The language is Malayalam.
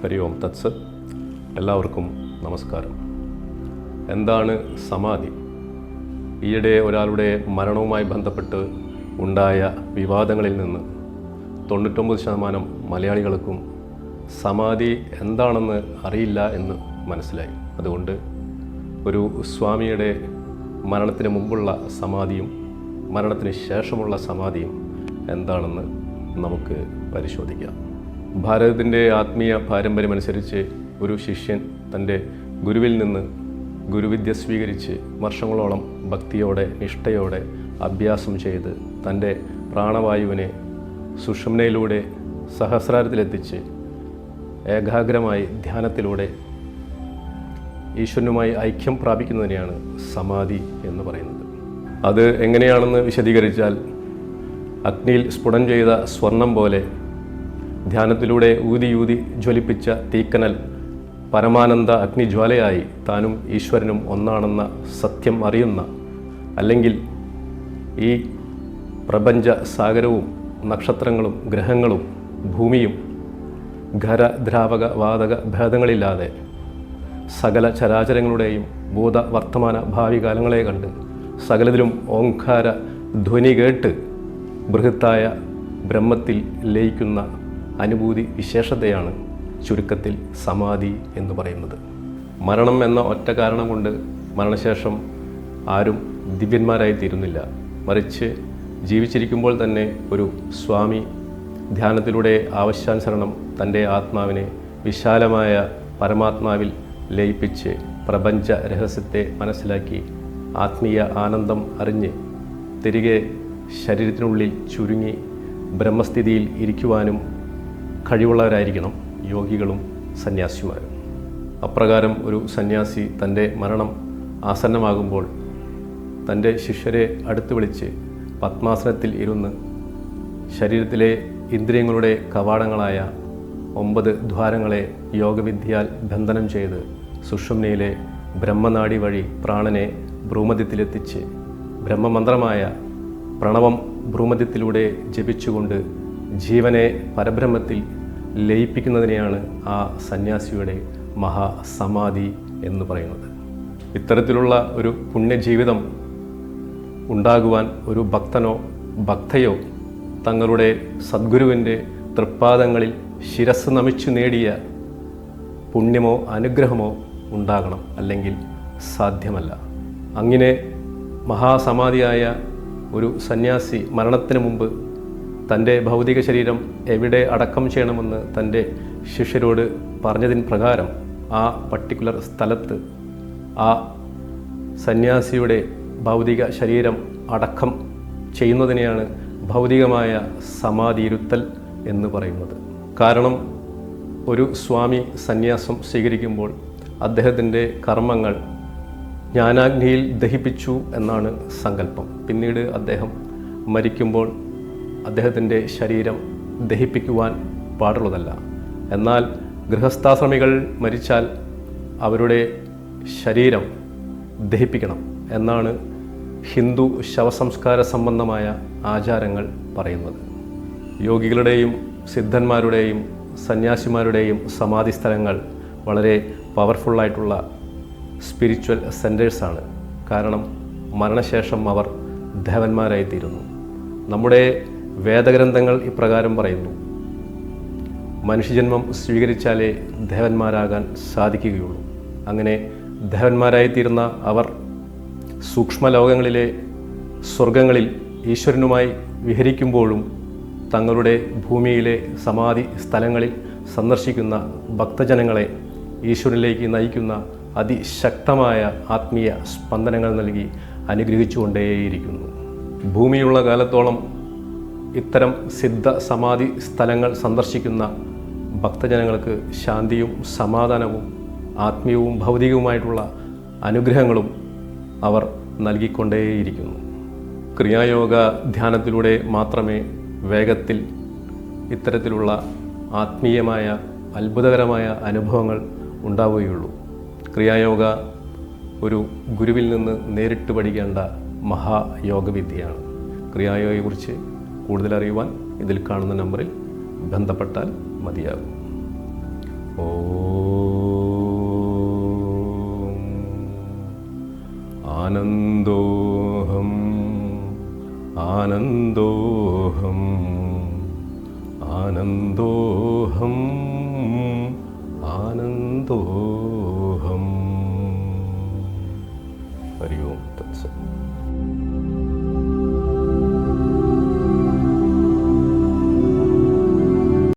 ഹരി ഓം തത്സത്. എല്ലാവർക്കും നമസ്കാരം. എന്താണ് സമാധി? ഈയിടെ ഒരാളുടെ മരണവുമായി ബന്ധപ്പെട്ട് ഉണ്ടായ വിവാദങ്ങളിൽ നിന്ന് 99% മലയാളികൾക്കും സമാധി എന്താണെന്ന് അറിയില്ല എന്ന് മനസ്സിലായി. അതുകൊണ്ട് ഒരു സ്വാമിയുടെ മരണത്തിന് മുമ്പുള്ള സമാധിയും മരണത്തിന് ശേഷമുള്ള സമാധിയും എന്താണെന്ന് നമുക്ക് പരിശോധിക്കാം. ഭാരതത്തിൻ്റെ ആത്മീയ പാരമ്പര്യമനുസരിച്ച് ഒരു ശിഷ്യൻ തൻ്റെ ഗുരുവിൽ നിന്ന് ഗുരുവിദ്യ സ്വീകരിച്ച് വർഷങ്ങളോളം ഭക്തിയോടെ നിഷ്ഠയോടെ അഭ്യാസം ചെയ്ത് തൻ്റെ പ്രാണവായുവിനെ സുഷുമ്നയിലൂടെ സഹസ്രാരത്തിലെത്തിച്ച് ഏകാഗ്രമായി ധ്യാനത്തിലൂടെ ഈശ്വരനുമായി ഐക്യം പ്രാപിക്കുന്നതിനെയാണ് സമാധി എന്ന് പറയുന്നത്. അത് എങ്ങനെയാണെന്ന് വിശദീകരിച്ചാൽ, അഗ്നിയിൽ സ്ഫുടം ചെയ്ത സ്വർണം പോലെ ധ്യാനത്തിലൂടെ ഊതി ജ്വലിപ്പിച്ച തീക്കനൽ പരമാനന്ദ അഗ്നിജ്വാലയായി താനും ഈശ്വരനും ഒന്നാണെന്ന സത്യം അറിയുന്ന, അല്ലെങ്കിൽ ഈ പ്രപഞ്ച സാഗരവും നക്ഷത്രങ്ങളും ഗ്രഹങ്ങളും ഭൂമിയും ഖര ദ്രാവക വാതക ഭേദങ്ങളില്ലാതെ സകല ചരാചരങ്ങളുടെയും ഭൂത വർത്തമാന ഭാവി കാലങ്ങളെ കണ്ട് സകലത്തിലും ഓംകാര ധ്വനി കേട്ട് ബൃഹത്തായ ബ്രഹ്മത്തിൽ ലയിക്കുന്ന അനുഭൂതി വിശേഷതയാണ് ചുരുക്കത്തിൽ സമാധി എന്ന് പറയുന്നത്. മരണം എന്ന ഒറ്റ കാരണം കൊണ്ട് മരണശേഷം ആരും ദിവ്യന്മാരായി തീരുന്നില്ല. മറിച്ച് ജീവിച്ചിരിക്കുമ്പോൾ തന്നെ ഒരു സ്വാമി ധ്യാനത്തിലൂടെ ആവശ്യാനുസരണം തൻ്റെ ആത്മാവിനെ വിശാലമായ പരമാത്മാവിൽ ലയിപ്പിച്ച് പ്രപഞ്ച രഹസ്യത്തെ മനസ്സിലാക്കി ആത്മീയ ആനന്ദം അറിഞ്ഞ് തിരികെ ശരീരത്തിനുള്ളിൽ ചുരുങ്ങി ബ്രഹ്മസ്ഥിതിയിൽ ഇരിക്കുവാനും കഴിവുള്ളവരായിരിക്കണം യോഗികളും സന്യാസിമാരും. അപ്രകാരം ഒരു സന്യാസി തൻ്റെ മരണം ആസന്നമാകുമ്പോൾ തൻ്റെ ശിഷ്യരെ അടുത്ത് വിളിച്ച് പത്മാസനത്തിൽ ഇരുന്ന് ശരീരത്തിലെ ഇന്ദ്രിയങ്ങളുടെ കവാടങ്ങളായ 9 ദ്വാരങ്ങളെ യോഗവിദ്യയാൽ ബന്ധനം ചെയ്ത് സുഷുമ്നയിലെ ബ്രഹ്മനാഡി വഴി പ്രാണനെ ഭ്രൂമധ്യത്തിലെത്തിച്ച് ബ്രഹ്മമന്ത്രമായ പ്രണവം ഭ്രൂമധ്യത്തിലൂടെ ജപിച്ചുകൊണ്ട് ജീവനെ പരബ്രഹ്മത്തിൽ ലയിപ്പിക്കുന്നതിനെയാണ് ആ സന്യാസിയുടെ മഹാസമാധി എന്ന് പറയുന്നത്. ഇത്തരത്തിലുള്ള ഒരു പുണ്യജീവിതം ഉണ്ടാകുവാൻ ഒരു ഭക്തനോ ഭക്തയോ തങ്ങളുടെ സദ്ഗുരുവിൻ്റെ തൃപ്പാദങ്ങളിൽ ശിരസ് നമിച്ചു നേടിയ പുണ്യമോ അനുഗ്രഹമോ ഉണ്ടാകണം, അല്ലെങ്കിൽ സാധ്യമല്ല. അങ്ങനെ മഹാസമാധിയായ ഒരു സന്യാസി മരണത്തിന് മുമ്പ് തൻ്റെ ഭൗതിക ശരീരം എവിടെ അടക്കം ചെയ്യണമെന്ന് തൻ്റെ ശിഷ്യരോട് പറഞ്ഞതിന് പ്രകാരം ആ പർട്ടിക്കുലർ സ്ഥലത്ത് ആ സന്യാസിയുടെ ഭൗതിക ശരീരം അടക്കം ചെയ്യുന്നതിനെയാണ് ഭൗതികമായ സമാധിയിരുത്തൽ എന്ന് പറയുന്നത്. കാരണം ഒരു സ്വാമി സന്യാസം സ്വീകരിക്കുമ്പോൾ അദ്ദേഹത്തിൻ്റെ കർമ്മങ്ങൾ ജ്ഞാനാഗ്നിയിൽ ദഹിപ്പിച്ചു എന്നാണ് സങ്കല്പം. പിന്നീട് അദ്ദേഹം മരിക്കുമ്പോൾ അദ്ദേഹത്തിൻ്റെ ശരീരം ദഹിപ്പിക്കുവാൻ പാടുള്ളതല്ല. എന്നാൽ ഗൃഹസ്ഥാശ്രമികൾ മരിച്ചാൽ അവരുടെ ശരീരം ദഹിപ്പിക്കണം എന്നാണ് ഹിന്ദു ശവസംസ്കാര സംബന്ധമായ ആചാരങ്ങൾ പറയുന്നത്. യോഗികളുടെയും സിദ്ധന്മാരുടെയും സന്യാസിമാരുടെയും സമാധി സ്ഥലങ്ങൾ വളരെ പവർഫുള്ളായിട്ടുള്ള സ്പിരിച്വൽ സെൻറ്റേഴ്സാണ്. കാരണം മരണശേഷം അവർ ദേവന്മാരായിത്തീരുന്നു. നമ്മുടെ വേദഗ്രന്ഥങ്ങൾ ഇപ്രകാരം പറയുന്നു: മനുഷ്യജന്മം സ്വീകരിച്ചാലേ ദേവന്മാരാകാൻ സാധിക്കുകയുള്ളൂ. അങ്ങനെ ദേവന്മാരായിത്തീരുന്ന അവർ സൂക്ഷ്മലോകങ്ങളിലെ സ്വർഗങ്ങളിൽ ഈശ്വരനുമായി വിഹരിക്കുമ്പോഴും തങ്ങളുടെ ഭൂമിയിലെ സമാധി സ്ഥലങ്ങളിൽ സന്ദർശിക്കുന്ന ഭക്തജനങ്ങളെ ഈശ്വരനിലേക്ക് നയിക്കുന്ന അതിശക്തമായ ആത്മീയ സ്പന്ദനങ്ങൾ നൽകി അനുഗ്രഹിച്ചുകൊണ്ടേയിരിക്കുന്നു. ഭൂമിയുള്ള കാലത്തോളം ഇത്തരം സിദ്ധ സമാധി സ്ഥലങ്ങൾ സന്ദർശിക്കുന്ന ഭക്തജനങ്ങൾക്ക് ശാന്തിയും സമാധാനവും ആത്മീയവും ഭൗതികവുമായിട്ടുള്ള അനുഗ്രഹങ്ങളും അവർ നൽകിക്കൊണ്ടേയിരിക്കുന്നു. ക്രിയായോഗ ധ്യാനത്തിലൂടെ മാത്രമേ വേഗത്തിൽ ഇത്തരത്തിലുള്ള ആത്മീയമായ അത്ഭുതകരമായ അനുഭവങ്ങൾ ഉണ്ടാവുകയുള്ളൂ. ക്രിയായോഗ ഒരു ഗുരുവിൽ നിന്ന് നേരിട്ട് പഠിക്കേണ്ട മഹായോഗവിദ്യയാണ്. ക്രിയായോഗയെക്കുറിച്ച് കൂടുതൽ അറിയുവാൻ ഇതിൽ കാണുന്ന നമ്പറിൽ ബന്ധപ്പെട്ടാൽ മതിയാകും. ഓം ആനന്ദോഹം ആനന്ദോഹം ആനന്ദോഹം ആനന്ദോഹം. ഹരി ഓം തത്സത്.